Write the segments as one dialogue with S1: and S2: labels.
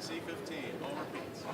S1: C15, all repeats.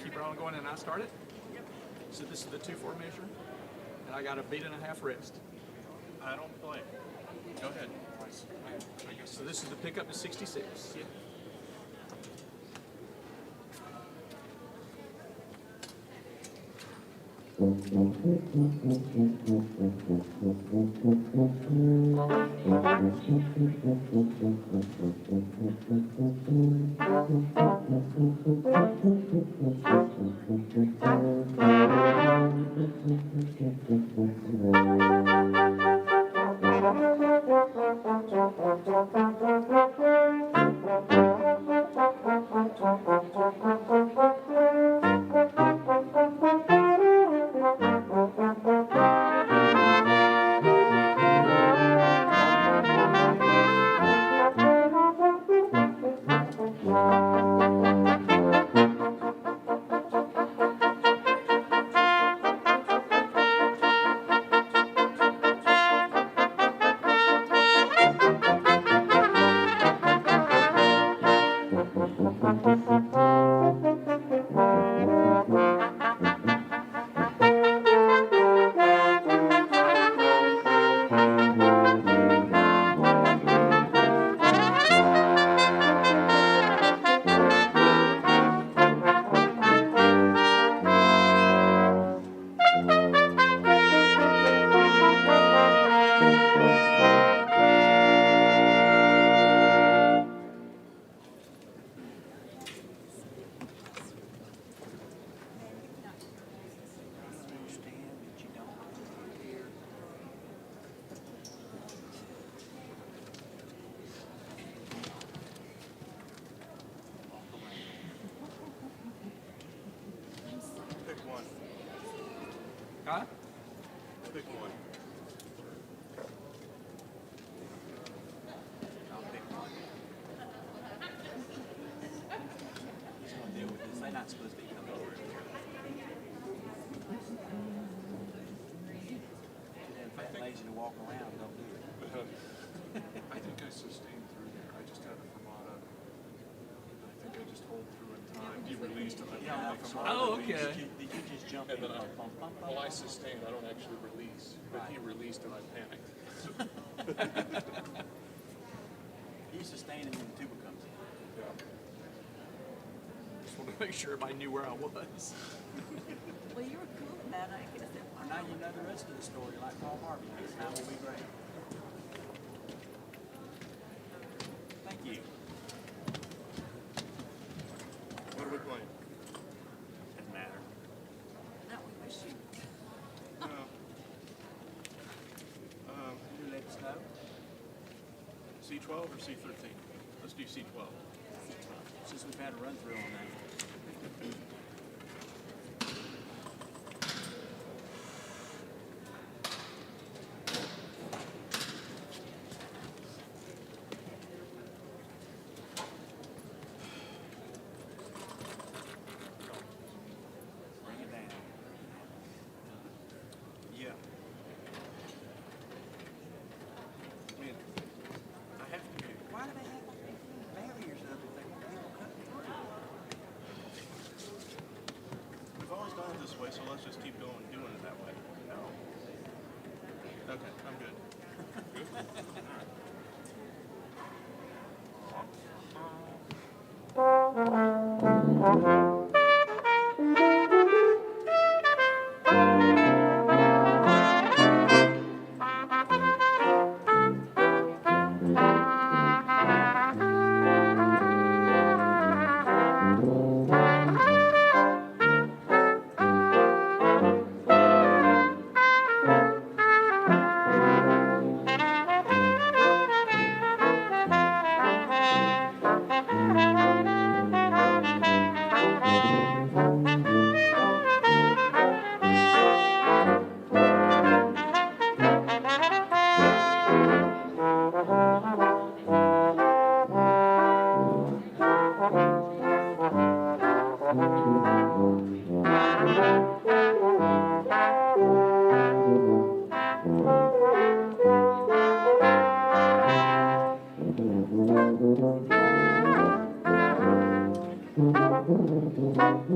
S1: keep right on going, and I start it. So this is the 2/4 measure, and I got a beat and a half rest.
S2: I don't play. Go ahead.
S1: I guess so. This is the pickup to 66.
S2: Yeah.
S1: Huh?
S2: Pick one.
S3: I'll pick one. He's going to deal with this. They're not supposed to be coming over here. If they're lazy to walk around, don't do it.
S2: I think I sustained through there. I just had a fermata. I think I just hold through in time. He released and I panicked. So I
S1: Oh,
S2: released.
S1: okay.
S3: Did you just jump
S2: And
S3: in?
S2: then well, I sustained. I don't actually release. But he released and I panicked.
S3: You sustain and then the tuba comes in.
S2: Yeah.
S1: Just wanted to make sure everybody knew where I was.
S4: Well, you were cool about it, I guess.
S3: Well, now you know the rest of the story, like Paul Harvey. This time will be great. Thank you.
S2: What are we playing?
S3: Doesn't matter.
S4: No, we wish you.
S3: You let us know.
S2: C12 or C13? Let's do C12.
S3: Since we've had a run through on that. Bring it down.
S2: Yeah. I mean, I have to be.
S3: Why do they have barriers up if they want people cutting through?
S2: We've always done it this way, so let's just keep doing it that way.
S3: No.
S2: Okay, I'm good.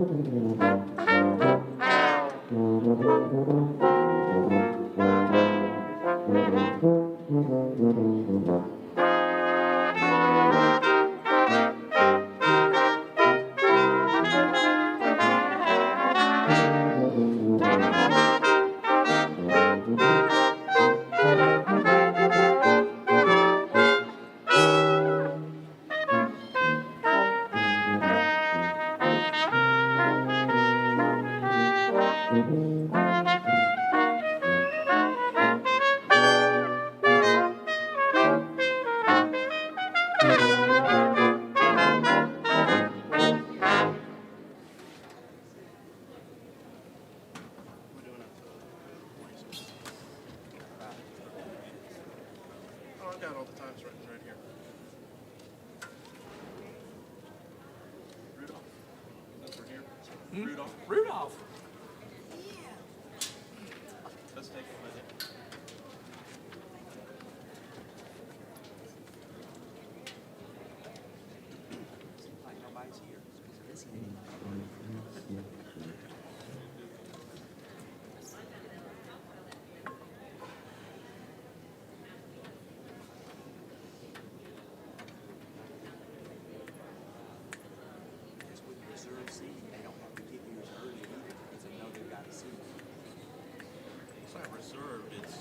S5: Oh, I've got all the times written right here.
S2: Rudolph. That's for here. Rudolph.
S1: Rudolph.
S3: Let's take a minute. Seems like nobody's here. It's busy. Because with reserved seating, they don't have to get here as early either because they know they've got a seat.
S5: It's not reserved, it's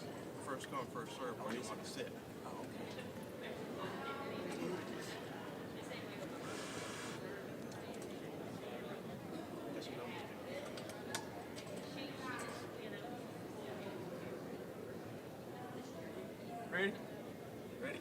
S5: first come, first served where you want to sit.
S3: Oh, okay.
S5: Guess you don't.
S1: Ready?
S5: Ready?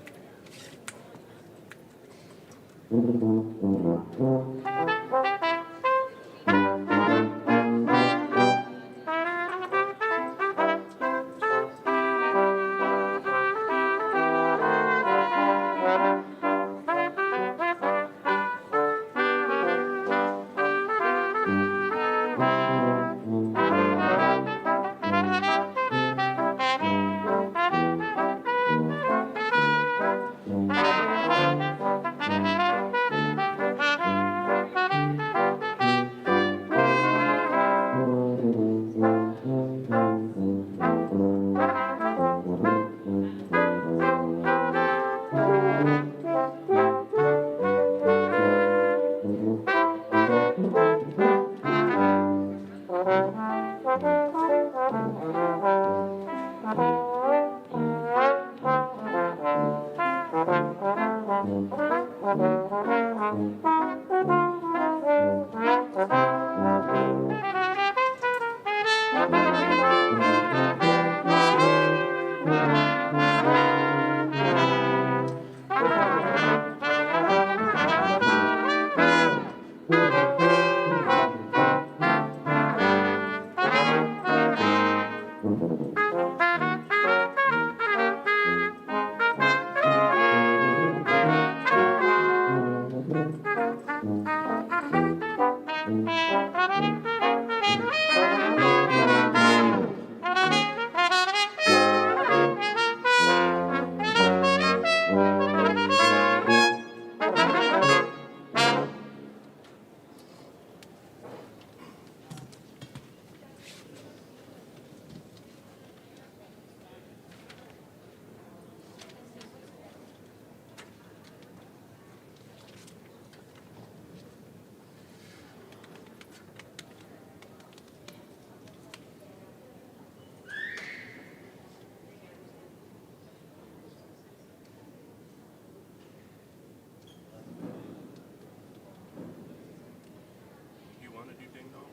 S5: You want to do ding dong?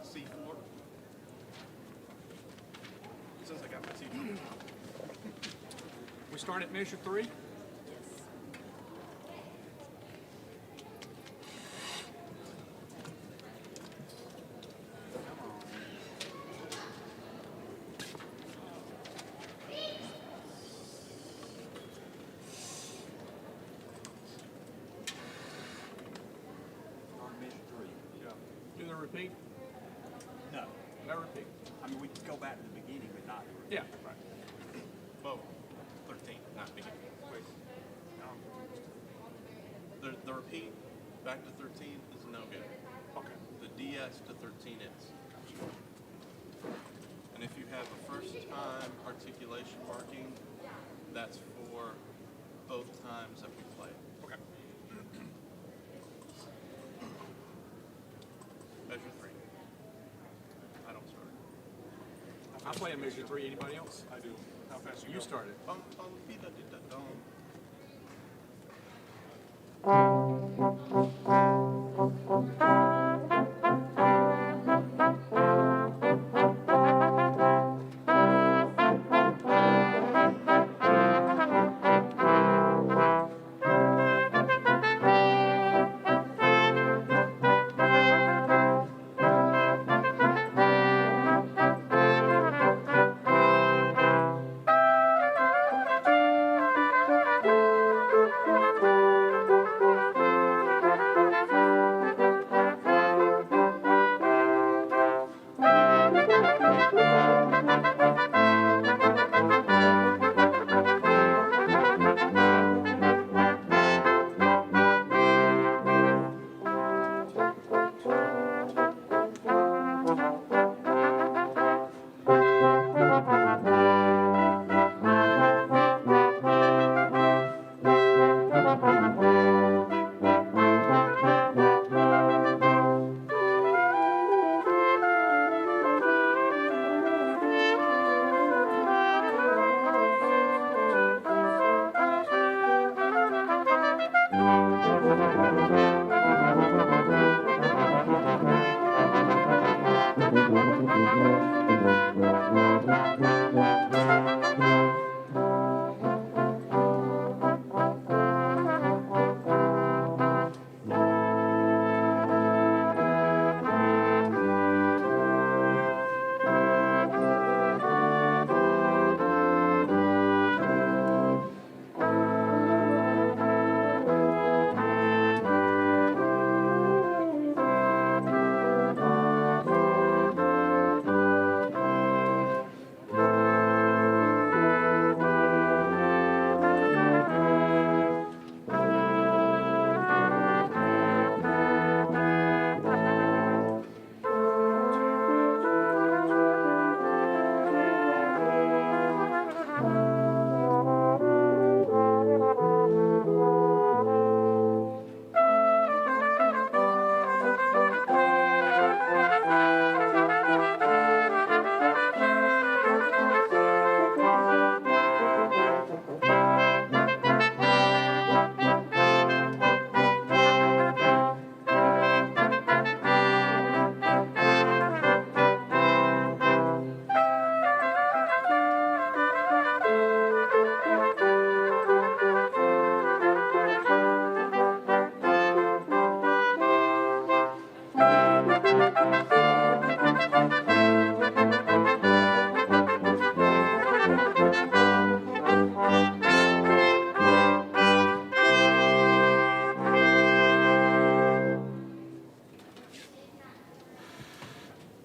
S5: C4. Since I got my C4.
S1: We start at measure 3.
S3: On measure 3.
S2: Yeah.
S1: Do the repeat.
S3: No.
S1: No repeat.
S3: I mean, we can go back to the beginning, but not the repeat.
S1: Yeah. Right.
S5: Whoa. 13, not beginning.
S2: Wait.
S5: The repeat back to 13 is no good.
S2: Okay.
S5: The DS to 13 is. And if you have a first time articulation marking, that's for both times that we play.
S2: Okay.
S5: Measure 3. I don't start.
S1: I play in measure 3. Anybody else?
S2: I do. How fast
S1: You started.
S5: Bum, bum, be da, di, da, dum.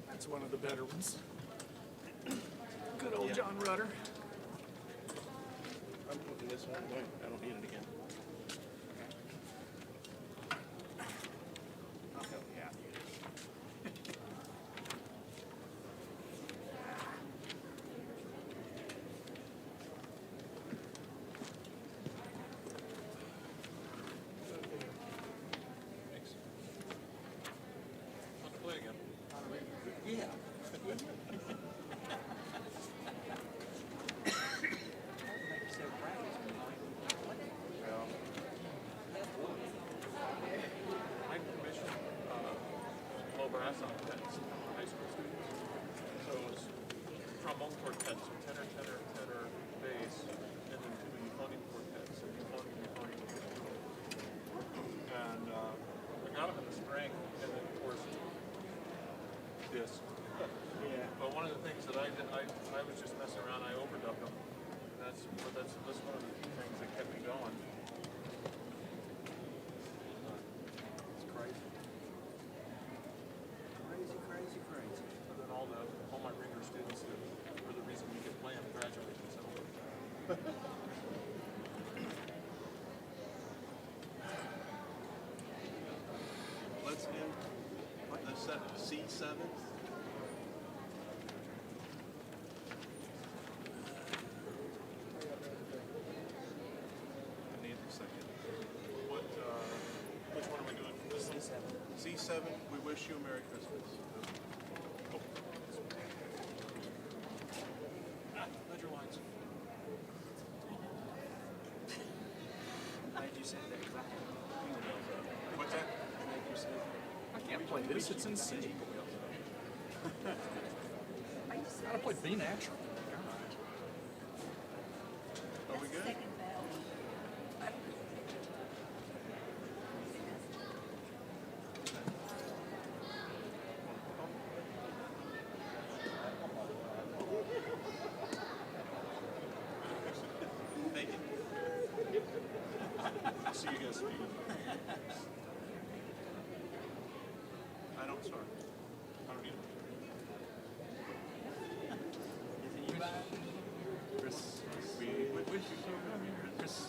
S1: That's one of the better ones. Good old John Rutter.
S5: I'm putting this one away. I don't need it again.
S1: I'll help you out here.
S2: Thanks. Want to play again?
S3: Yeah.
S2: I commission low brass octets for high school students. So it was trombone quartets, so tenor, tenor, tenor, bass, and then two euphonium quartets, and euphonium, euphonium. And I got them in the spring, and then of course this.
S3: Yeah.
S2: But one of the things that I did, I was just messing around. I overdubbed them. That's one of the key things that kept me going. It's crazy.
S3: Crazy, crazy, crazy.
S2: But then all my ringer students that were the reason we could play them graduated. So.
S5: What's in the C7? I need a second.
S2: Which one are we doing? This one?
S5: C7, we wish you a Merry Christmas.
S2: Ledger lines.
S3: Glad you said that because I had
S5: What's that?
S3: glad you said
S1: I can't play this. It's in C.
S4: Are you
S1: Gotta play B natural.
S5: Are we
S4: That's the
S5: good?
S4: second bell.
S5: Thank you.
S2: See you guys.
S5: I don't start.
S2: I don't need
S1: Chris,
S5: We wish you a Merry Christmas.
S1: Chris,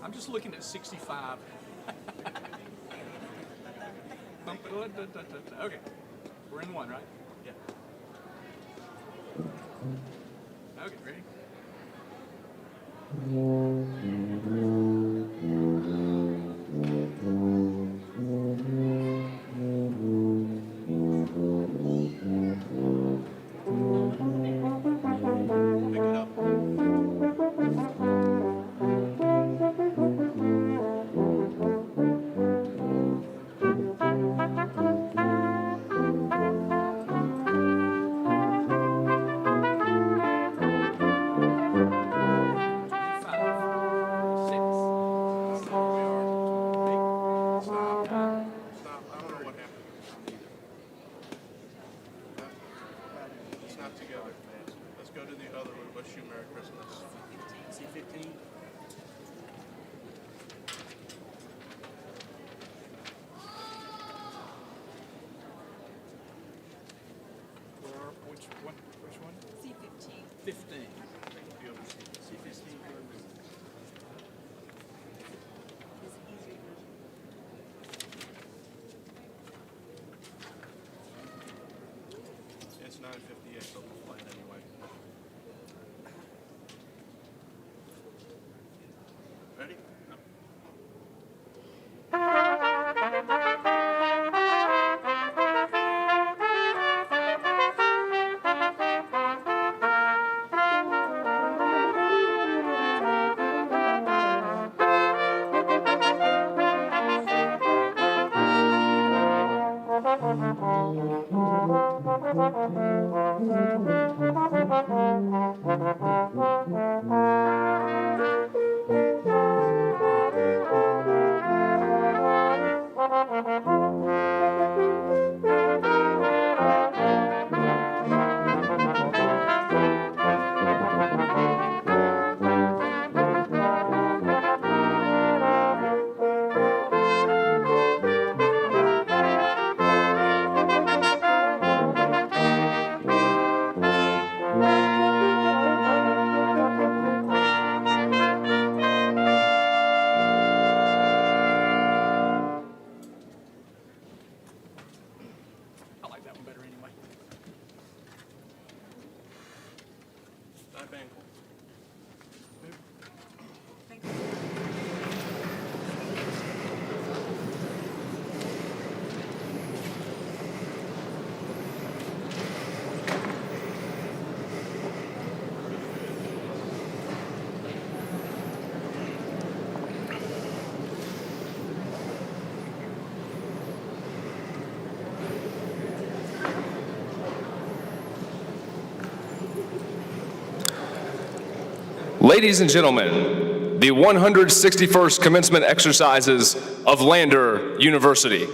S1: I'm just looking at 65. Okay, we're in one, right?
S5: Yeah.
S1: Okay, ready?
S5: Pick it up. Stop. Stop. I don't know what happened. It's not together. Let's go to the other one. Wish you Merry Christmas.
S3: C15.
S1: Which one? Which one?
S4: C15.
S1: 15.
S3: C15.
S4: Is easier.
S5: It's 9:58, so we'll play it anyway. Ready?
S1: I like that one better anyway.
S5: Dive ankle.
S4: Thank you.
S6: Ladies and gentlemen, the 161st commencement exercises of Lander University.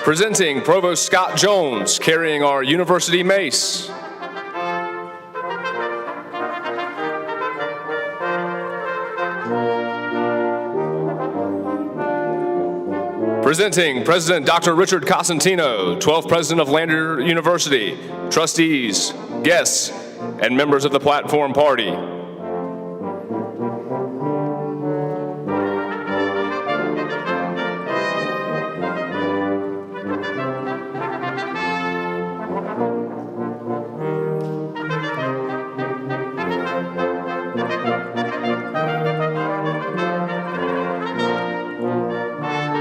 S6: Presenting Provost Scott Jones, carrying our university mace. Presenting President Dr. Richard Cosentino, 12th President of Lander University, trustees, guests, and members of the Platform Party.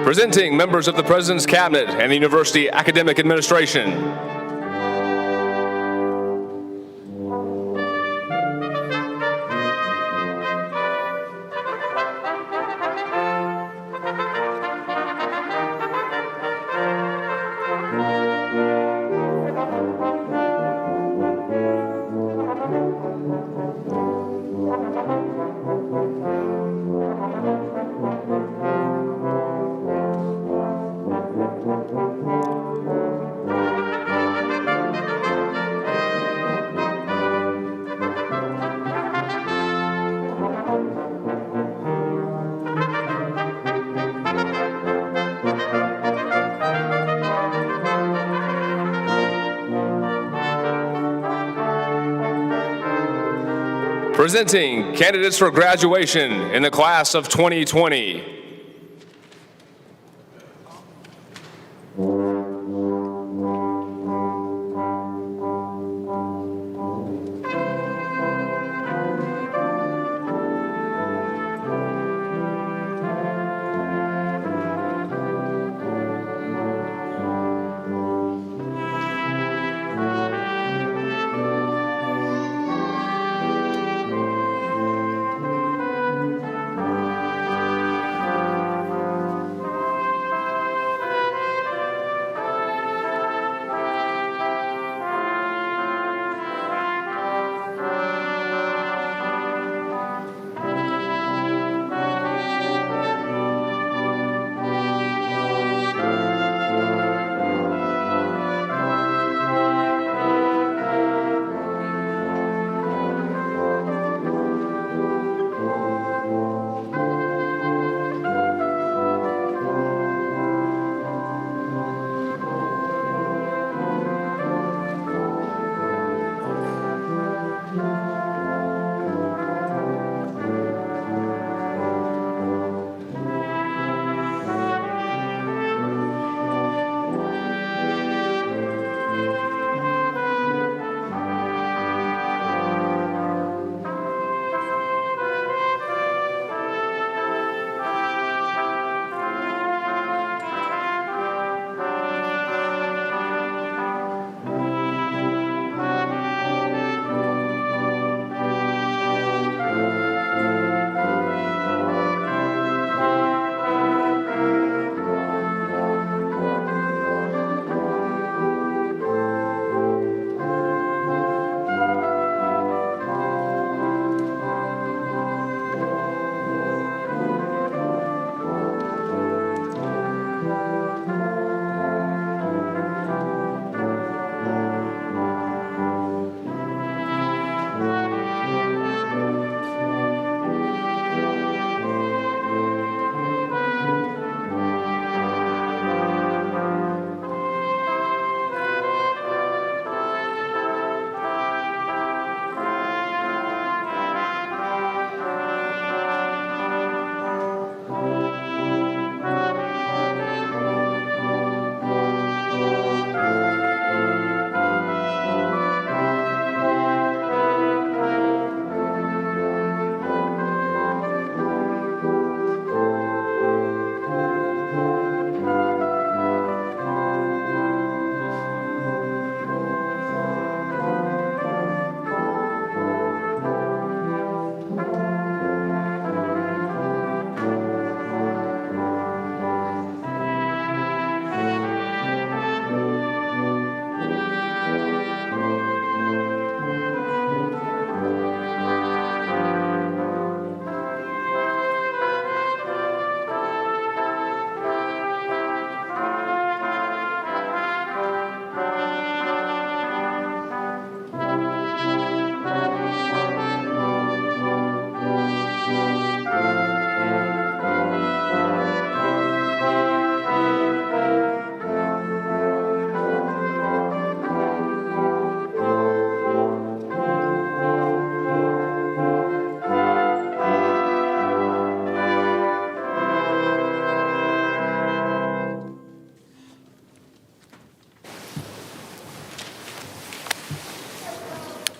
S6: Presenting members of the President's Cabinet and the University Academic Administration. Presenting candidates for graduation in the class of 2020.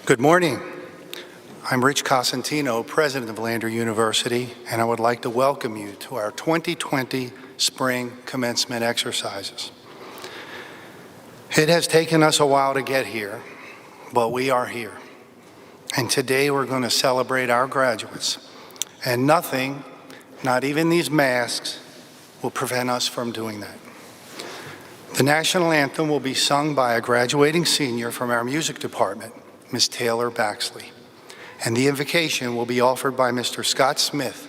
S7: Good morning. I'm Rich Cosentino, President of Lander University, and I would like to welcome you to our 2020 Spring Commencement exercises. It has taken us a while to get here, but we are here. And today we're going to celebrate our graduates. And nothing, not even these masks, will prevent us from doing that. The national anthem will be sung by a graduating senior from our music department, Ms. Taylor Baxley. And the invocation will be offered by Mr. Scott Smith,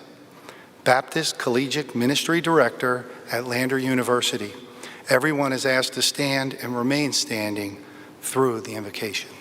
S7: Baptist Collegiate Ministry Director at Lander University. Everyone is asked to stand and remain standing through the invocation.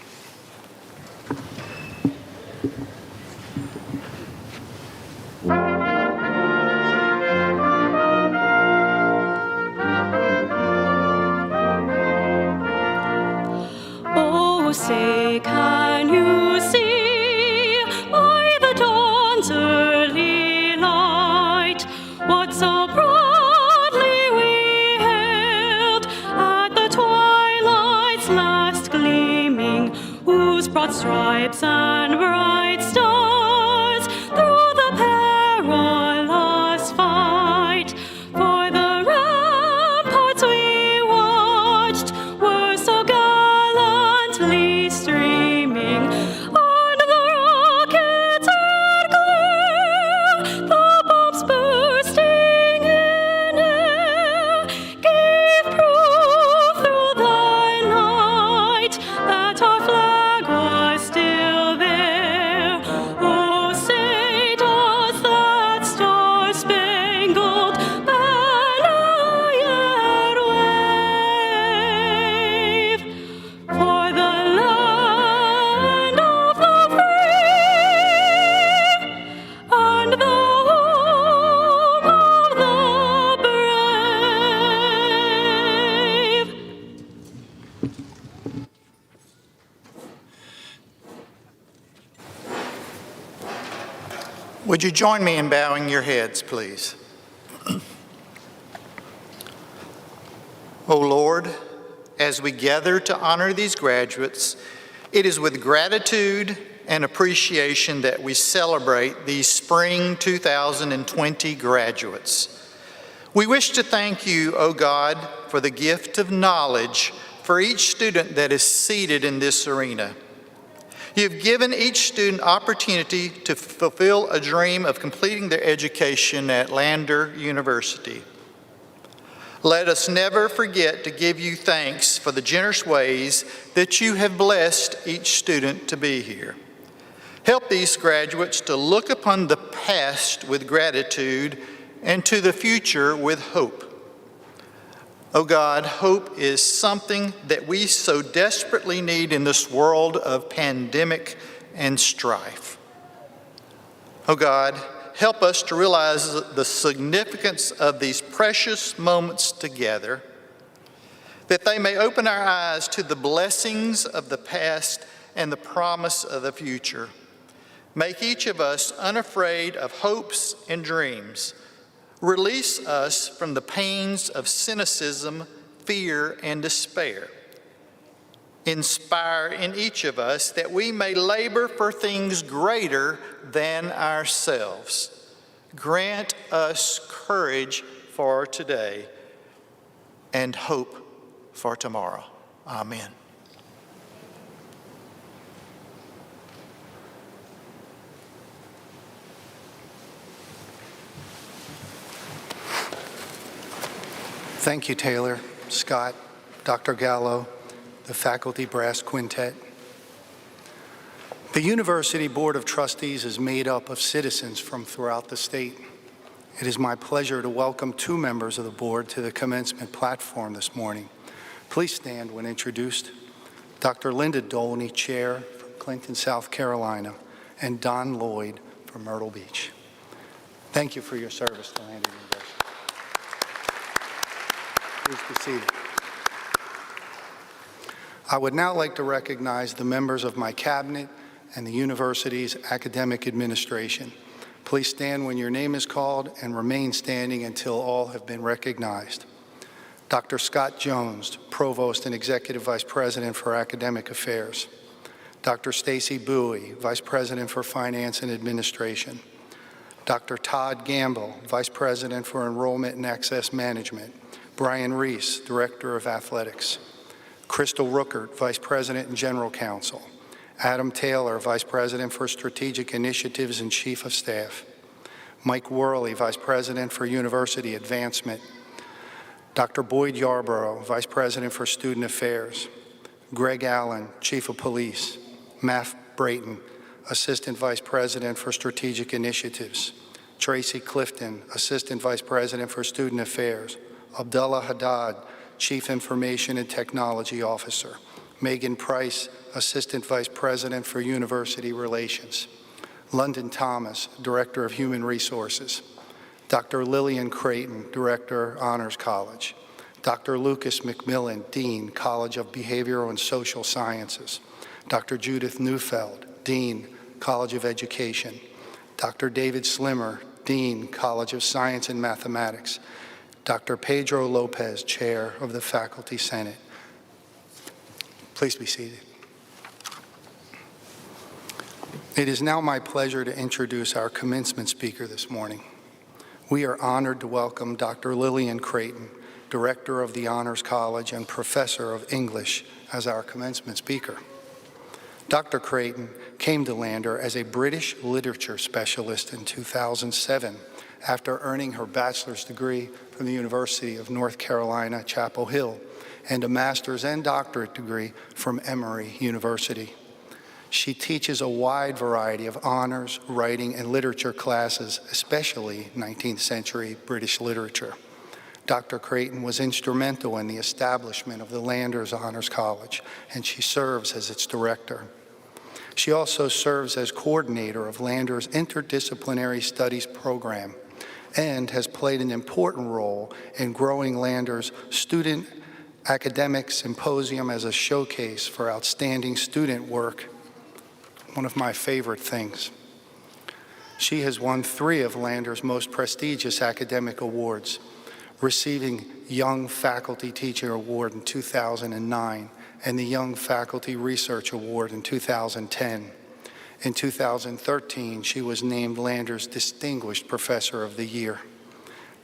S8: Oh, say, can you see by the dawn's early light what so proudly we hailed at the twilight's last gleaming, whose broad stripes and bright stars through the perilous fight for the ramparts we watched were so gallantly streaming, and the rockets had glare, the bombs bursting in air, gave proof through the night that our flag was still there. Oh, say does that star-spangled banner yet wave for the land of the free and the home of the brave?
S9: Would you join me in bowing your heads, please? O Lord, as we gather to honor these graduates, it is with gratitude and appreciation that we celebrate these spring 2020 graduates. We wish to thank you, O God, for the gift of knowledge for each student that is seated in this arena. You've given each student opportunity to fulfill a dream of completing their education at Lander University. Let us never forget to give you thanks for the generous ways that you have blessed each student to be here. Help these graduates to look upon the past with gratitude and to the future with hope. Oh God, hope is something that we so desperately need in this world of pandemic and strife. Oh God, help us to realize the significance of these precious moments together, that they may open our eyes to the blessings of the past and the promise of the future. Make each of us unafraid of hopes and dreams. Release us from the pains of cynicism, fear, and despair. Inspire in each of us that we may labor for things greater than ourselves. Grant us courage for today and hope for tomorrow. Amen.
S7: Thank you, Taylor, Scott, Dr. Gallo, the faculty brass quintet. The University Board of Trustees is made up of citizens from throughout the state. It is my pleasure to welcome two members of the board to the commencement platform this morning. Please stand when introduced. Dr. Linda Dolney, Chair from Clinton, South Carolina, and Don Lloyd from Myrtle Beach. Thank you for your service to Lander University. Please be seated. I would now like to recognize the members of my cabinet and the university's academic administration. Please stand when your name is called and remain standing until all have been recognized. Dr. Scott Jones, Provost and Executive Vice President for Academic Affairs. Dr. Stacy Bowie, Vice President for Finance and Administration. Dr. Todd Gamble, Vice President for Enrollment and Access Management. Brian Reese, Director of Athletics. Crystal Ruckert, Vice President and General Counsel. Adam Taylor, Vice President for Strategic Initiatives and Chief of Staff. Mike Worley, Vice President for University Advancement. Dr. Boyd Yarborough, Vice President for Student Affairs. Greg Allen, Chief of Police. Matt Brayton, Assistant Vice President for Strategic Initiatives. Tracy Clifton, Assistant Vice President for Student Affairs. Abdullah Haddad, Chief Information and Technology Officer. Megan Price, Assistant Vice President for University Relations. London Thomas, Director of Human Resources. Dr. Lillian Creighton, Director, Honors College. Dr. Lucas McMillan, Dean, College of Behavioral and Social Sciences. Dr. Judith Neufeld, Dean, College of Education. Dr. David Slimmer, Dean, College of Science and Mathematics. Dr. Pedro Lopez, Chair of the Faculty Senate. Please be seated. It is now my pleasure to introduce our commencement speaker this morning. We are honored to welcome Dr. Lillian Creighton, Director of the Honors College and Professor of English, as our commencement speaker. Dr. Creighton came to Lander as a British literature specialist in 2007 after earning her bachelor's degree from the University of North Carolina, Chapel Hill, and a master's and doctorate degree from Emory University. She teaches a wide variety of honors, writing, and literature classes, especially 19th century British literature. Dr. Creighton was instrumental in the establishment of the Landers Honors College, and she serves as its director. She also serves as coordinator of Landers' Interdisciplinary Studies program and has played an important role in growing Landers' Student Academic Symposium as a showcase for outstanding student work, one of my favorite things. She has won 3 of Landers' most prestigious academic awards, receiving Young Faculty Teacher Award in 2009 and the Young Faculty Research Award in 2010. In 2013, she was named Landers' Distinguished Professor of the Year.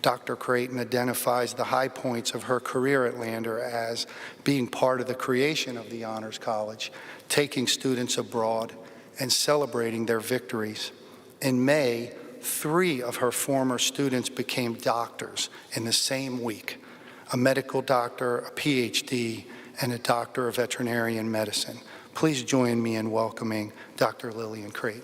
S7: Dr. Creighton identifies the high points of her career at Lander as being part of the creation of the Honors College, taking students abroad, and celebrating their victories. In May, 3 of her former students became doctors in the same week: a medical doctor, a PhD, and a doctor of veterinarian medicine. Please join me in welcoming Dr. Lillian Creighton.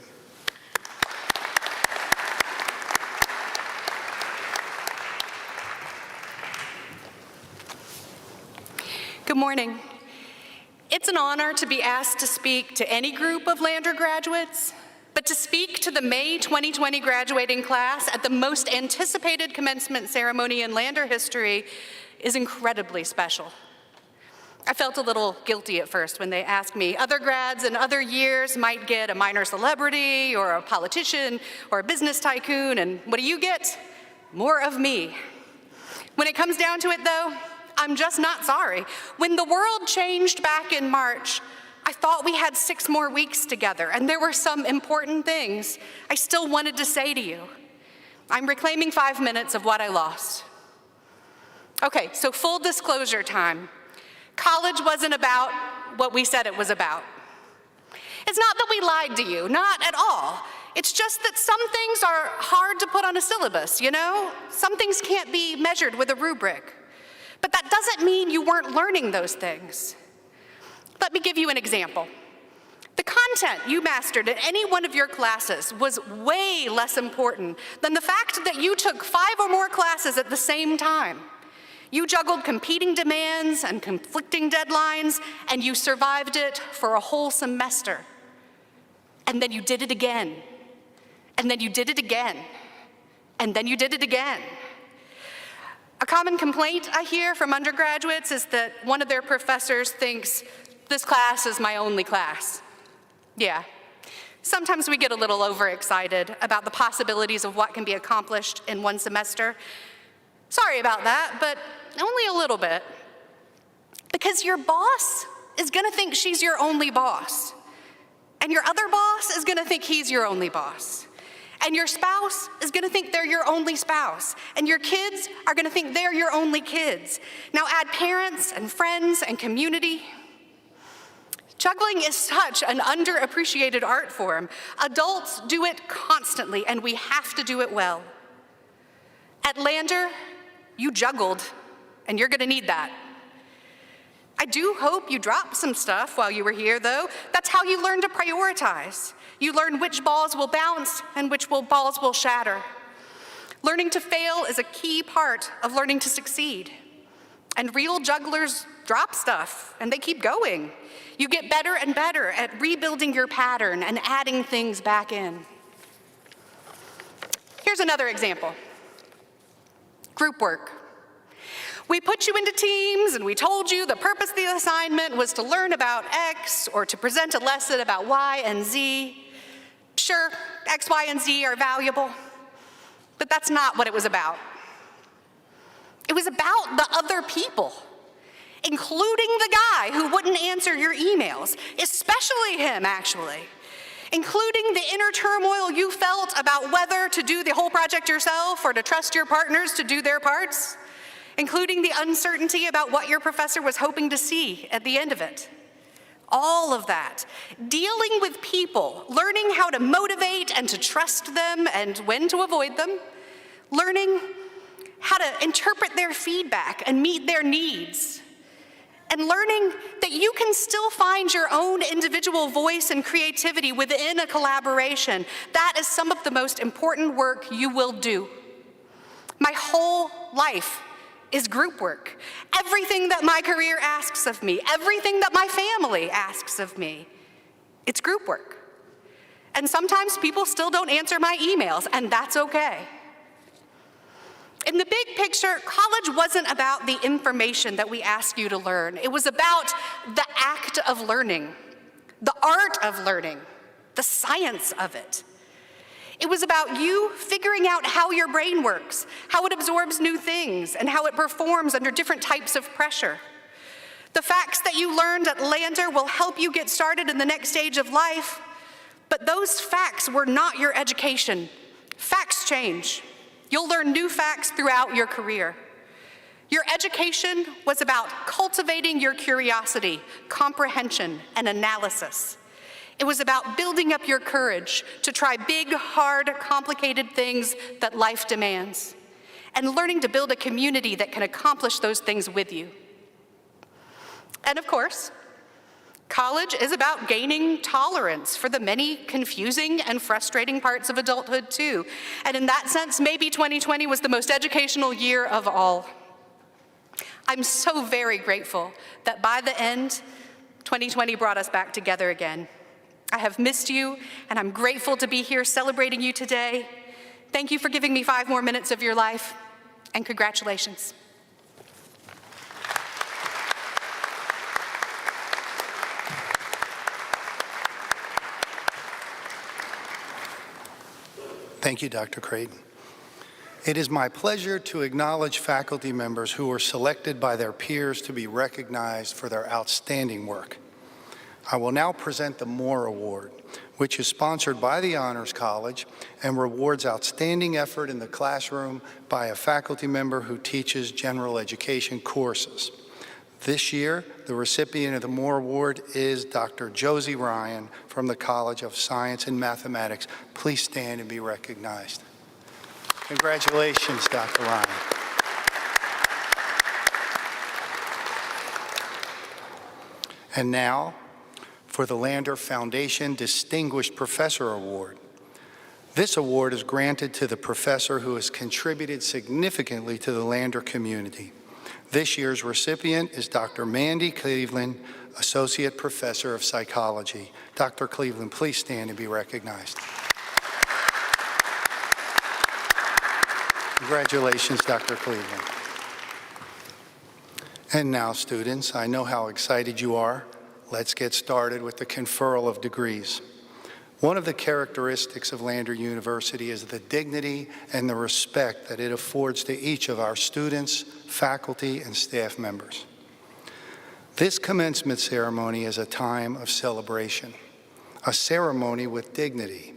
S10: Good morning. It's an honor to be asked to speak to any group of Lander graduates, but to speak to the May 2020 graduating class at the most anticipated commencement ceremony in Lander history is incredibly special. I felt a little guilty at first when they asked me. Other grads in other years might get a minor celebrity or a politician or a business tycoon, and what do you get? More of me. When it comes down to it though, I'm just not sorry. When the world changed back in March, I thought we had 6 more weeks together, and there were some important things I still wanted to say to you. I'm reclaiming 5 minutes of what I lost. Okay, so full disclosure time. College wasn't about what we said it was about. It's not that we lied to you, not at all. It's just that some things are hard to put on a syllabus, you know? Some things can't be measured with a rubric. But that doesn't mean you weren't learning those things. Let me give you an example. The content you mastered in any one of your classes was way less important than the fact that you took 5 or more classes at the same time. You juggled competing demands and conflicting deadlines, and you survived it for a whole semester. And then you did it again. And then you did it again. And then you did it again. A common complaint I hear from undergraduates is that one of their professors thinks, this class is my only class. Yeah, sometimes we get a little overexcited about the possibilities of what can be accomplished in one semester. Sorry about that, but only a little bit. Because your boss is gonna think she's your only boss. And your other boss is gonna think he's your only boss. And your spouse is gonna think they're your only spouse. And your kids are gonna think they're your only kids. Now add parents and friends and community. Juggling is such an underappreciated art form. Adults do it constantly, and we have to do it well. At Lander, you juggled, and you're gonna need that. I do hope you dropped some stuff while you were here, though. That's how you learn to prioritize. You learn which balls will bounce and which balls will shatter. Learning to fail is a key part of learning to succeed. And real jugglers drop stuff, and they keep going. You get better and better at rebuilding your pattern and adding things back in. Here's another example. Group work. We put you into teams and we told you the purpose of the assignment was to learn about X or to present a lesson about Y and Z. Sure, X, Y, and Z are valuable, but that's not what it was about. It was about the other people, including the guy who wouldn't answer your emails, especially him, actually. Including the inner turmoil you felt about whether to do the whole project yourself or to trust your partners to do their parts. Including the uncertainty about what your professor was hoping to see at the end of it. All of that. Dealing with people, learning how to motivate and to trust them and when to avoid them. Learning how to interpret their feedback and meet their needs. And learning that you can still find your own individual voice and creativity within a collaboration. That is some of the most important work you will do. My whole life is group work. Everything that my career asks of me, everything that my family asks of me, it's group work. And sometimes people still don't answer my emails, and that's okay. In the big picture, college wasn't about the information that we ask you to learn. It was about the act of learning, the art of learning, the science of it. It was about you figuring out how your brain works, how it absorbs new things, and how it performs under different types of pressure. The facts that you learned at Lander will help you get started in the next stage of life, but those facts were not your education. Facts change. You'll learn new facts throughout your career. Your education was about cultivating your curiosity, comprehension, and analysis. It was about building up your courage to try big, hard, complicated things that life demands, and learning to build a community that can accomplish those things with you. And of course, college is about gaining tolerance for the many confusing and frustrating parts of adulthood too. And in that sense, maybe 2020 was the most educational year of all. I'm so very grateful that by the end, 2020 brought us back together again. I have missed you, and I'm grateful to be here celebrating you today. Thank you for giving me 5 more minutes of your life, and congratulations.
S7: Thank you, Dr. Creighton. It is my pleasure to acknowledge faculty members who were selected by their peers to be recognized for their outstanding work. I will now present the Moore Award, which is sponsored by the Honors College and rewards outstanding effort in the classroom by a faculty member who teaches general education courses. This year, the recipient of the Moore Award is Dr. Josie Ryan from the College of Science and Mathematics. Please stand and be recognized. Congratulations, Dr. Ryan. And now, for the Lander Foundation Distinguished Professor Award. This award is granted to the professor who has contributed significantly to the Lander community. This year's recipient is Dr. Mandy Cleveland, Associate Professor of Psychology. Dr. Cleveland, please stand and be recognized. Congratulations, Dr. Cleveland. And now, students, I know how excited you are. Let's get started with the conferral of degrees. One of the characteristics of Lander University is the dignity and the respect that it affords to each of our students, faculty, and staff members. This commencement ceremony is a time of celebration. a ceremony with dignity.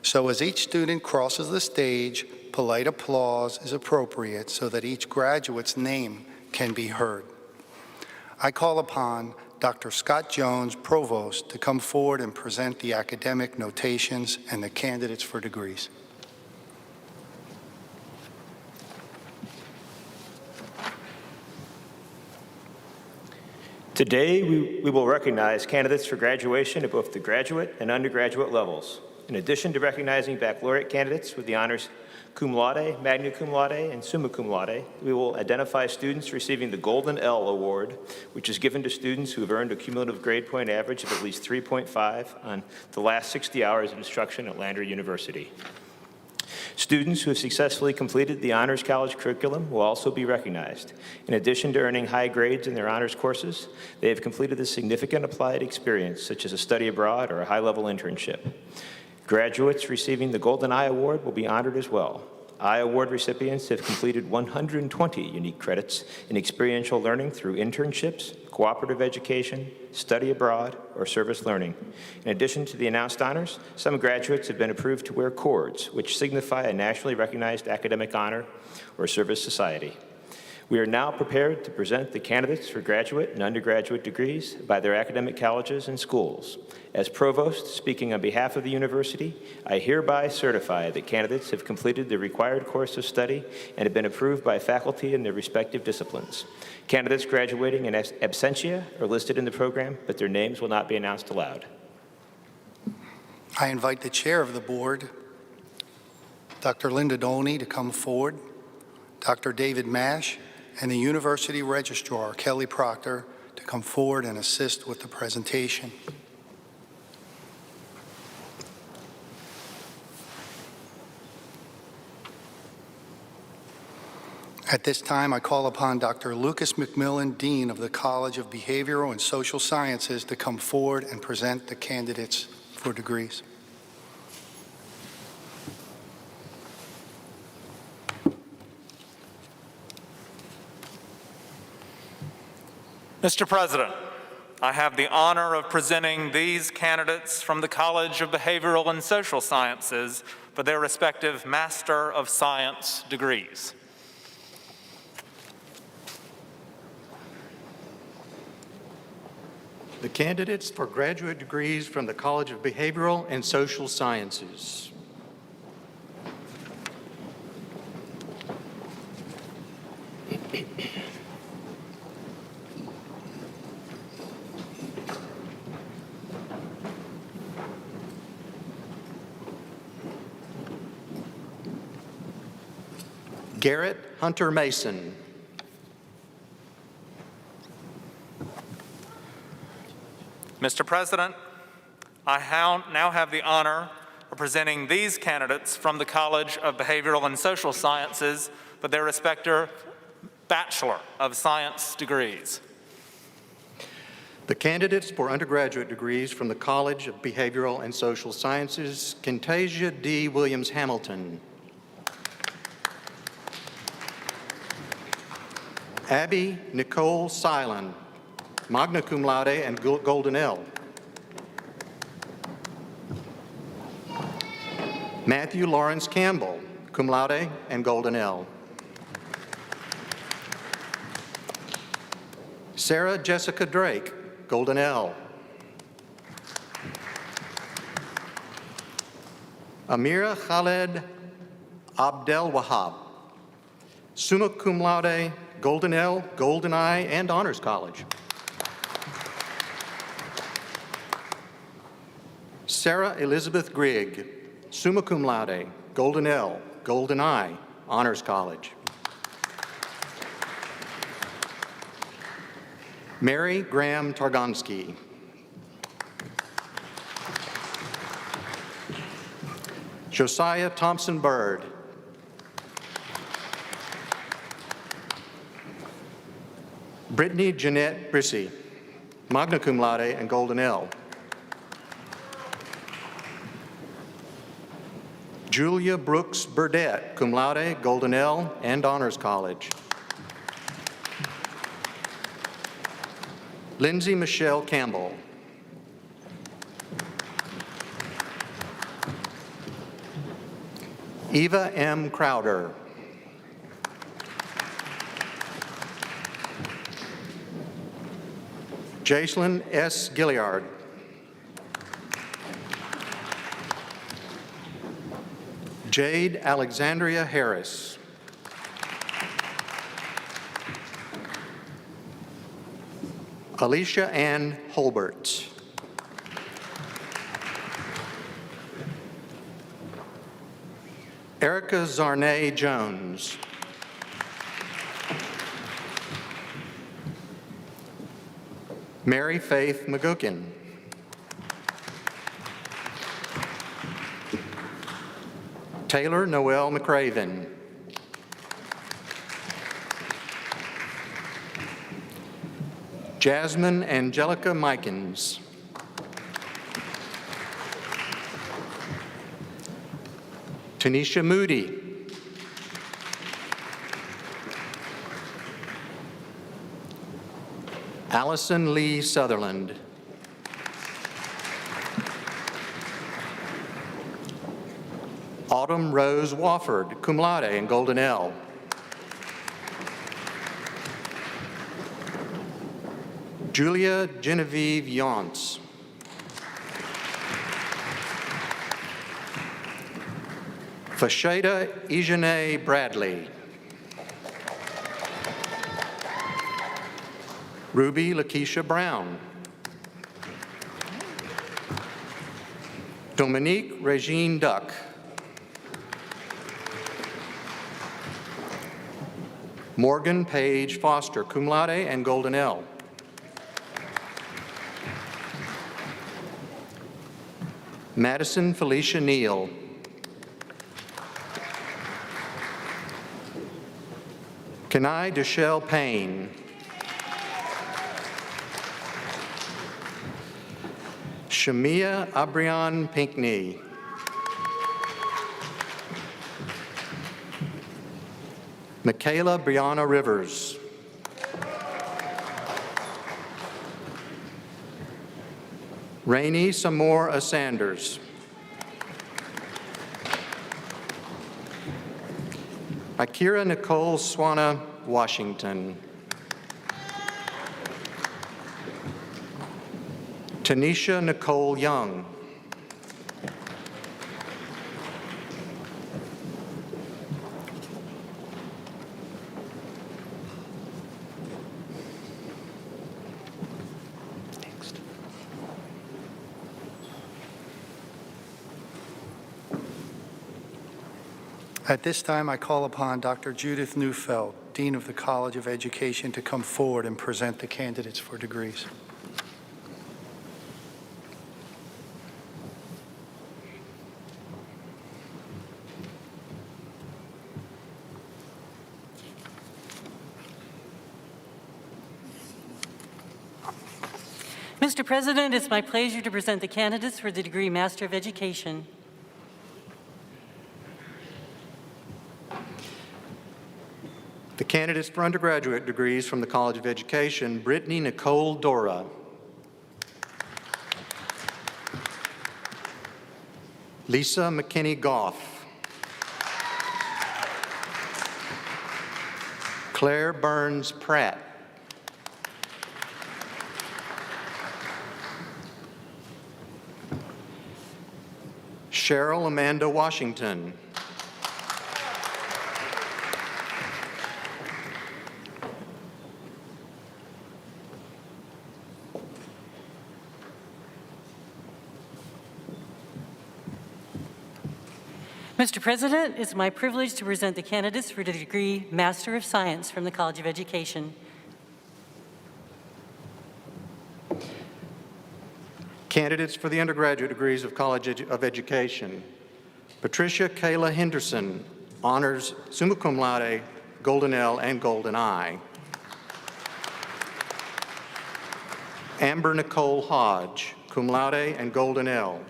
S7: So as each student crosses the stage, polite applause is appropriate so that each graduate's name can be heard. I call upon Dr. Scott Jones, Provost, to come forward and present the academic notations and the candidates for degrees.
S11: Today, we will recognize candidates for graduation at both the graduate and undergraduate levels. In addition to recognizing baccalaureate candidates with the honors cum laude, magna cum laude, and summa cum laude, we will identify students receiving the Golden L Award, which is given to students who have earned a cumulative grade point average of at least 3.5 on the last 60 hours of instruction at Lander University. Students who have successfully completed the Honors College curriculum will also be recognized. In addition to earning high grades in their honors courses, they have completed a significant applied experience, such as a study abroad or a high-level internship. Graduates receiving the Golden I Award will be honored as well. I Award recipients have completed 120 unique credits in experiential learning through internships, cooperative education, study abroad, or service learning. In addition to the announced honors, some graduates have been approved to wear cords, which signify a nationally recognized academic honor or service society. We are now prepared to present the candidates for graduate and undergraduate degrees by their academic colleges and schools. As Provost, speaking on behalf of the university, I hereby certify that candidates have completed the required course of study and have been approved by faculty in their respective disciplines. Candidates graduating in absentia are listed in the program, but their names will not be announced aloud.
S7: I invite the chair of the board, Dr. Linda Dolney, to come forward, Dr. David Mash, and the University Registrar, Kelly Proctor, to come forward and assist with the presentation. At this time, I call upon Dr. Lucas McMillan, Dean of the College of Behavioral and Social Sciences, to come forward and present the candidates for degrees.
S12: Mr. President, I have the honor of presenting these candidates from the College of Behavioral and Social Sciences for their respective Master of Science degrees.
S9: The candidates for graduate degrees from the College of Behavioral and Social Sciences. Garrett Hunter Mason.
S12: Mr. President, I now have the honor of presenting these candidates from the College of Behavioral and Social Sciences for their respective Bachelor of Science degrees.
S9: The candidates for undergraduate degrees from the College of Behavioral and Social Sciences, Kintasia D. Williams-Hamilton. Abby Nicole Silen, magna cum laude and Golden L. Matthew Lawrence Campbell, cum laude and Golden L. Sarah Jessica Drake, Golden L. Amira Khaled Abdel Wahab, summa cum laude, Golden L, Golden I, and Honors College. Sarah Elizabeth Grigg, summa cum laude, Golden L, Golden I, Honors College. Mary Graham Targonsky. Josiah Thompson Bird. Brittany Jeanette Brissy, magna cum laude and Golden L. Julia Brooks Burdette, cum laude, Golden L, and Honors College. Lindsay Michelle Campbell. Eva M. Crowder. Jacelyn S. Gilliard. Jade Alexandria Harris. Alicia Ann Holbert. Erica Zarnay Jones. Mary Faith McGookin. Taylor Noel McRaven. Jasmine Angelica Mikens. Tanisha Moody. Allison Lee Sutherland. Autumn Rose Wofford, cum laude and Golden L. Julia Genevieve Yonce. Fasheda Ejene Bradley. Ruby Lakeisha Brown. Dominique Regine Duck. Morgan Page Foster, cum laude and Golden L. Madison Felicia Neal. Kenai Deshelle Payne. Shamia Abrian Pinkney. Michaela Brianna Rivers. Rainey Samora Sanders. Akira Nicole Swana Washington. Tanisha Nicole Young.
S7: At this time, I call upon Dr. Judith Neufeld, Dean of the College of Education, to come forward and present the candidates for degrees.
S13: Mr. President, it's my pleasure to present the candidates for the degree Master of Education.
S9: The candidates for undergraduate degrees from the College of Education: Brittany Nicole Dora. Lisa McKinney Goff. Claire Burns Pratt. Cheryl Amanda Washington.
S13: Mr. President, it's my privilege to present the candidates for the degree Master of Science from the College of Education.
S9: Candidates for the undergraduate degrees of College of Education: Patricia Kayla Henderson, honors summa cum laude, Golden L and Golden I. Amber Nicole Hodge, cum laude and Golden L.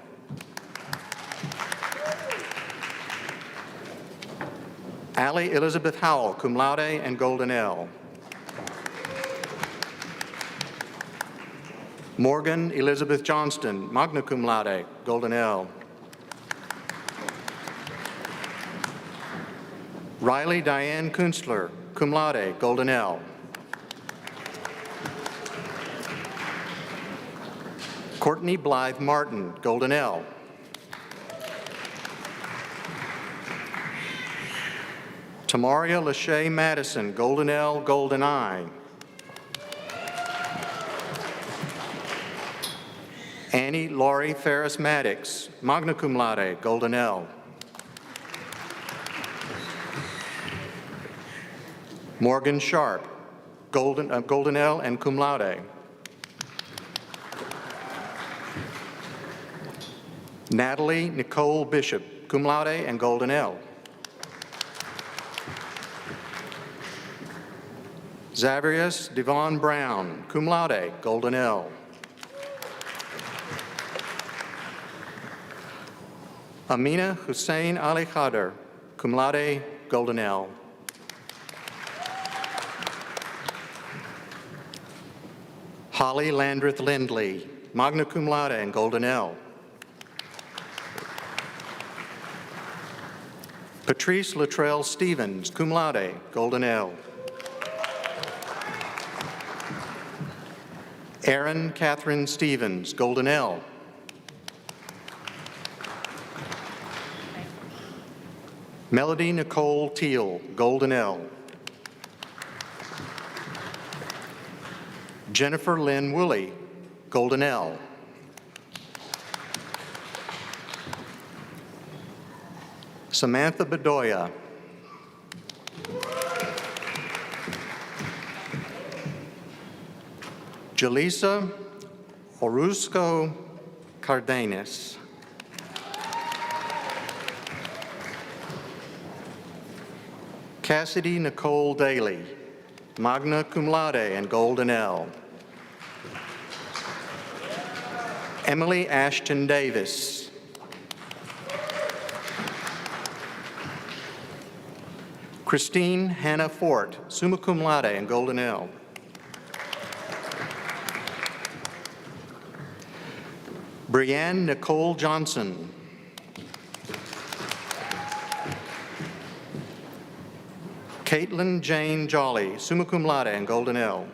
S9: Allie Elizabeth Howell, cum laude and Golden L. Morgan Elizabeth Johnston, magna cum laude, Golden L. Riley Diane Kunstler, cum laude, Golden L. Courtney Blythe Martin, Golden L. Tamaria Lachey Madison, Golden L, Golden I. Annie Laurie Ferris Maddox, magna cum laude, Golden L. Morgan Sharp, Golden L and cum laude. Natalie Nicole Bishop, cum laude and Golden L. Zavrius Devon Brown, cum laude, Golden L. Amina Hussein Ali Khader, cum laude, Golden L. Holly Landreth Lindley, magna cum laude and Golden L. Patrice Luttrell Stevens, cum laude, Golden L. Erin Catherine Stevens, Golden L. Melody Nicole Teal, Golden L. Jennifer Lynn Woolley, Golden L. Samantha Bedoya. Jaleesa Orozco Cardenas. Cassidy Nicole Daly, magna cum laude and Golden L. Emily Ashton Davis. Christine Hannah Fort, summa cum laude and Golden L. Brianne Nicole Johnson. Caitlin Jane Jolly, summa cum laude and Golden L.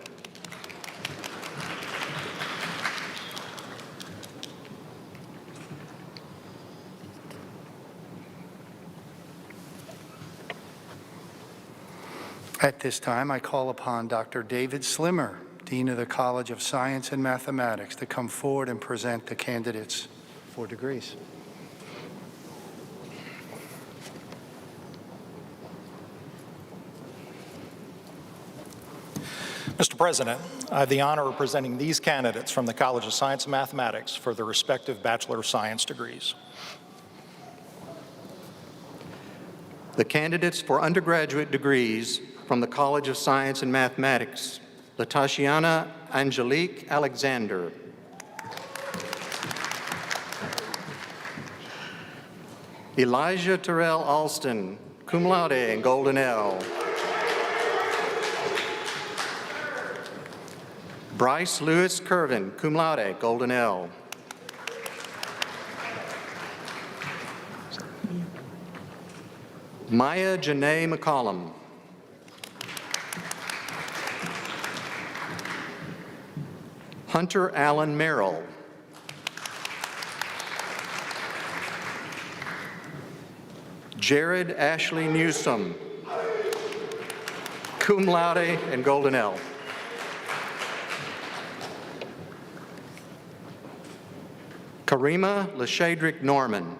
S7: At this time, I call upon Dr. David Slimmer, Dean of the College of Science and Mathematics, to come forward and present the candidates for degrees.
S14: Mr. President, I have the honor of presenting these candidates from the College of Science and Mathematics for their respective Bachelor of Science degrees.
S9: The candidates for undergraduate degrees from the College of Science and Mathematics: Latashiana Angelique Alexander. Elijah Terrell Alston, cum laude and Golden L. Bryce Lewis Curvin, cum laude, Golden L. Maya Janae McCollum. Hunter Allen Merrill. Jared Ashley Newsome, cum laude and Golden L. Karima Lashadrick Norman.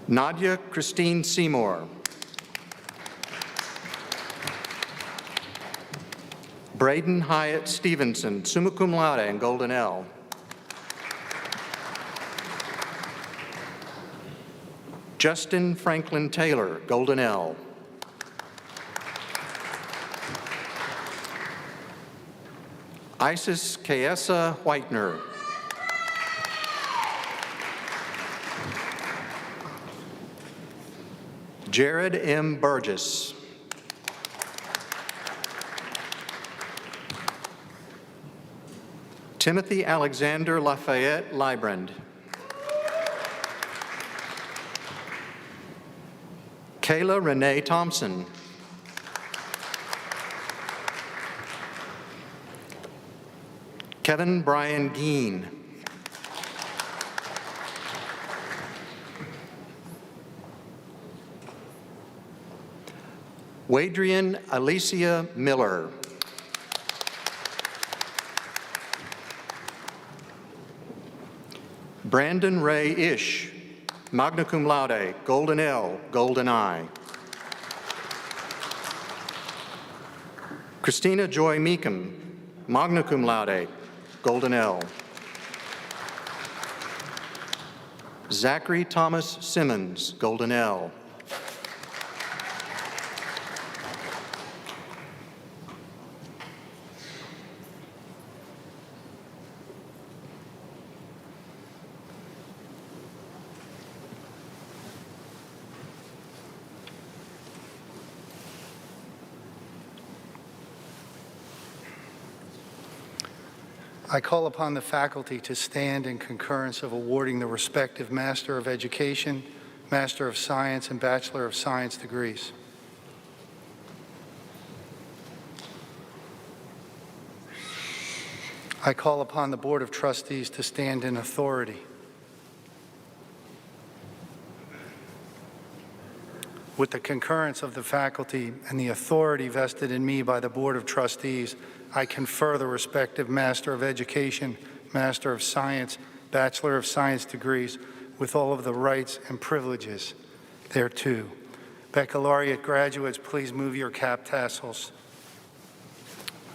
S9: Nadia Christine Seymour. Braden Hyatt Stevenson, summa cum laude and Golden L. Justin Franklin Taylor, Golden L. Isis Kaesa Whitener. Jared M. Burgess. Timothy Alexander Lafayette Librand. Kayla Renee Thompson. Kevin Brian Geen. Wadrian Alicia Miller. Brandon Ray Ish, magna cum laude, golden L, golden I. Christina Joy Meekum, magna cum laude, golden L. Zachary Thomas Simmons, golden L.
S7: I call upon the faculty to stand in concurrence of awarding the respective Master of Education, Master of Science, and Bachelor of Science degrees. I call upon the Board of Trustees to stand in authority. With the concurrence of the faculty and the authority vested in me by the Board of Trustees, I confer the respective Master of Education, Master of Science, Bachelor of Science degrees with all of the rights and privileges thereto. Baccalaureate graduates, please move your cap tassels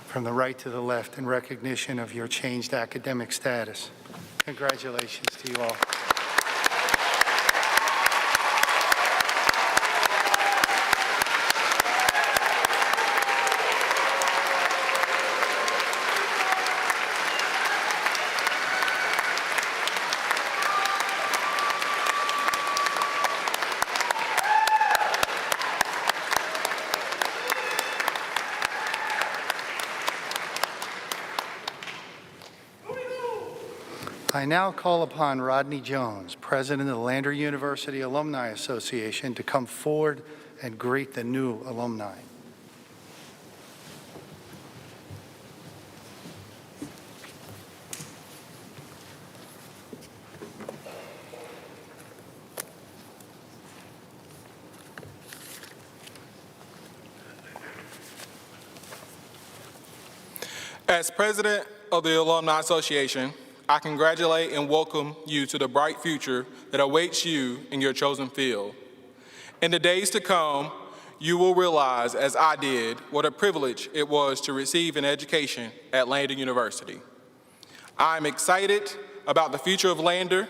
S7: from the right to the left in recognition of your changed academic status. Congratulations to you all. I now call upon Rodney Jones, President of the Lander University Alumni Association, to come forward and greet the new alumni.
S15: As President of the Alumni Association, I congratulate and welcome you to the bright future that awaits you in your chosen field. In the days to come, you will realize, as I did, what a privilege it was to receive an education at Lander University. I am excited about the future of Lander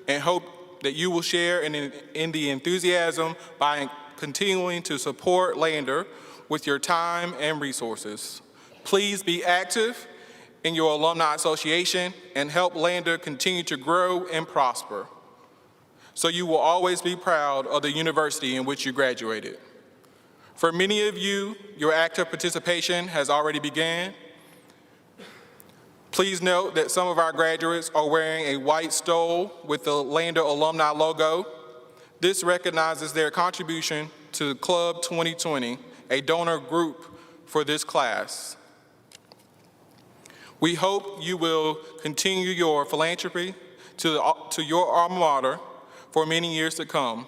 S15: and hope that you will share in the enthusiasm by continuing to support Lander with your time and resources. Please be active in your alumni association and help Lander continue to grow and prosper, so you will always be proud of the university in which you graduated. For many of you, your active participation has already begun. Please note that some of our graduates are wearing a white stole with the Lander alumni logo. This recognizes their contribution to Club 2020, a donor group for this class. We hope you will continue your philanthropy to your alma mater for many years to come.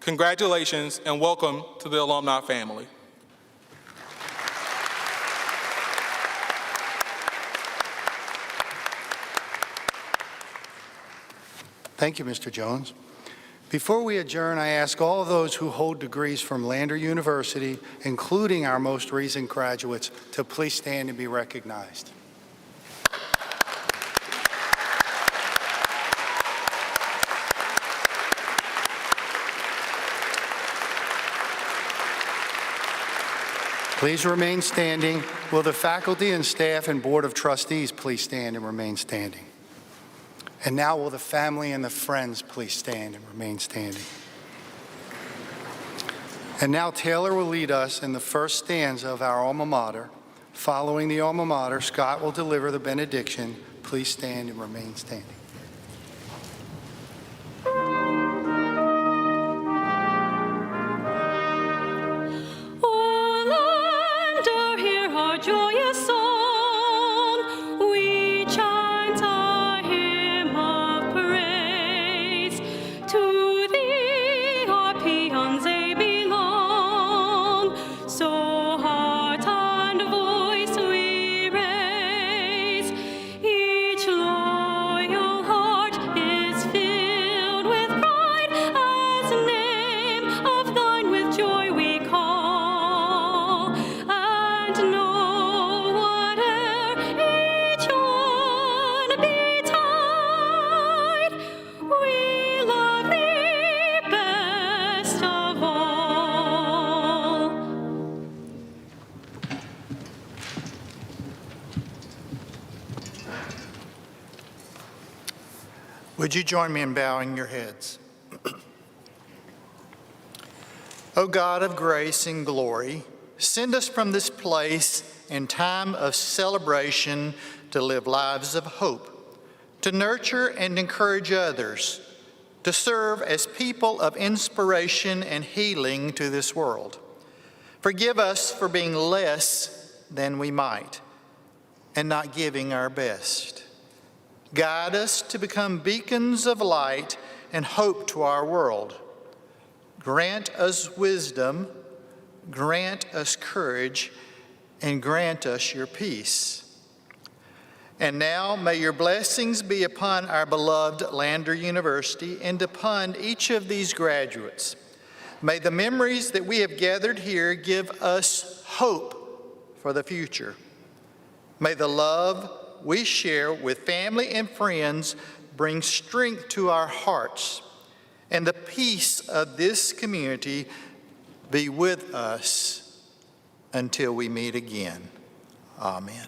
S15: Congratulations and welcome to the alumni family.
S7: Thank you, Mr. Jones. Before we adjourn, I ask all of those who hold degrees from Lander University, including our most recent graduates, to please stand and be recognized. Please remain standing. Will the faculty and staff and Board of Trustees please stand and remain standing? And now will the family and the friends please stand and remain standing? And now Taylor will lead us in the first stanza of our alma mater. Following the alma mater, Scott will deliver the benediction. Please stand and remain standing.
S9: Would you join me in bowing your heads? O God of grace and glory, send us from this place in time of celebration to live lives of hope, to nurture and encourage others, to serve as people of inspiration and healing to this world. Forgive us for being less than we might and not giving our best. Guide us to become beacons of light and hope to our world. Grant us wisdom, grant us courage, and grant us your peace. And now may your blessings be upon our beloved Lander University and upon each of these graduates. May the memories that we have gathered here give us hope for the future. May the love we share with family and friends bring strength to our hearts, and the peace of this community be with us until we meet again. Amen.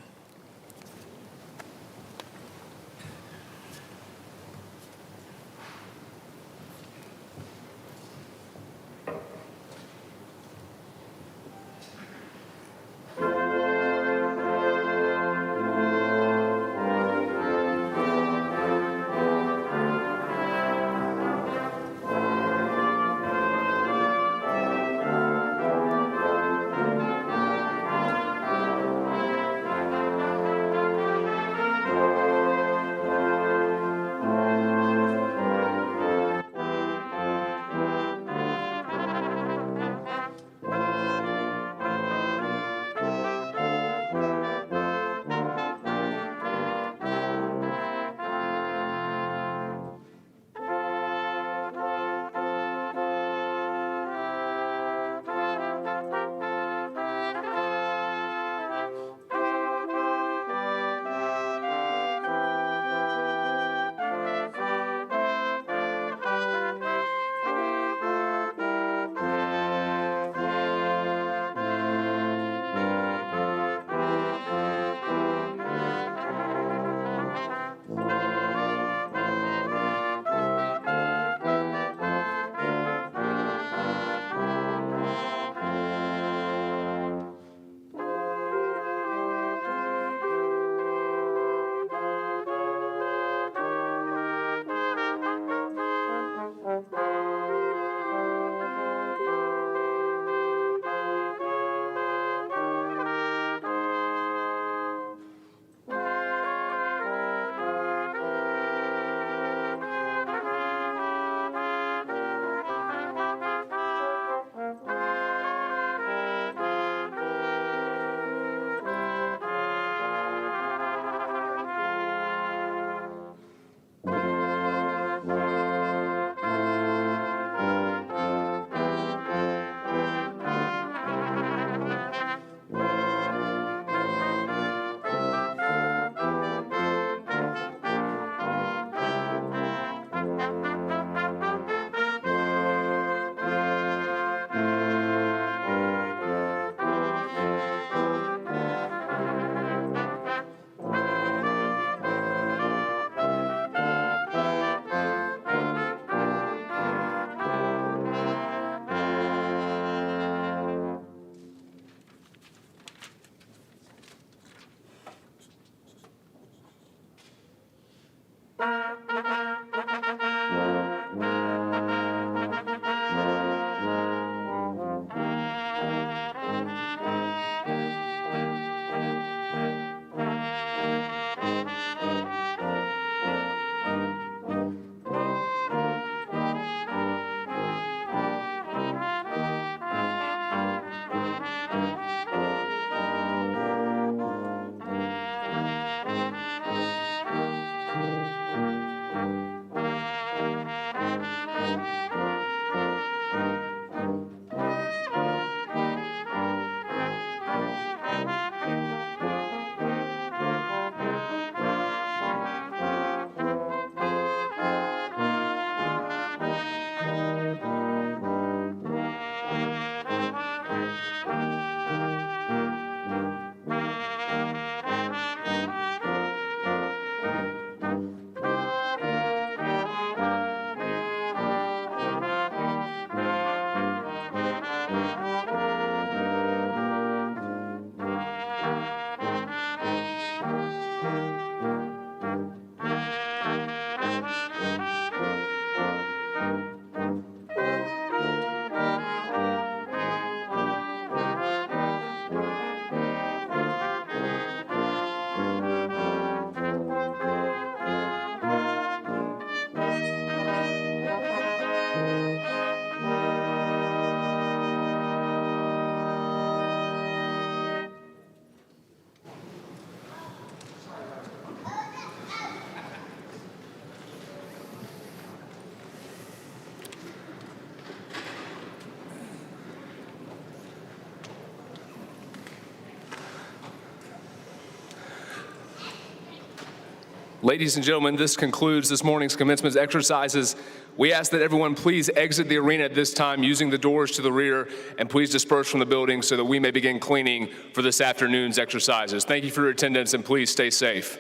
S6: Ladies and gentlemen, this concludes this morning's commencement exercises. We ask that everyone please exit the arena at this time using the doors to the rear, and please disperse from the building so that we may begin cleaning for this afternoon's exercises. Thank you for your attendance, and please stay safe.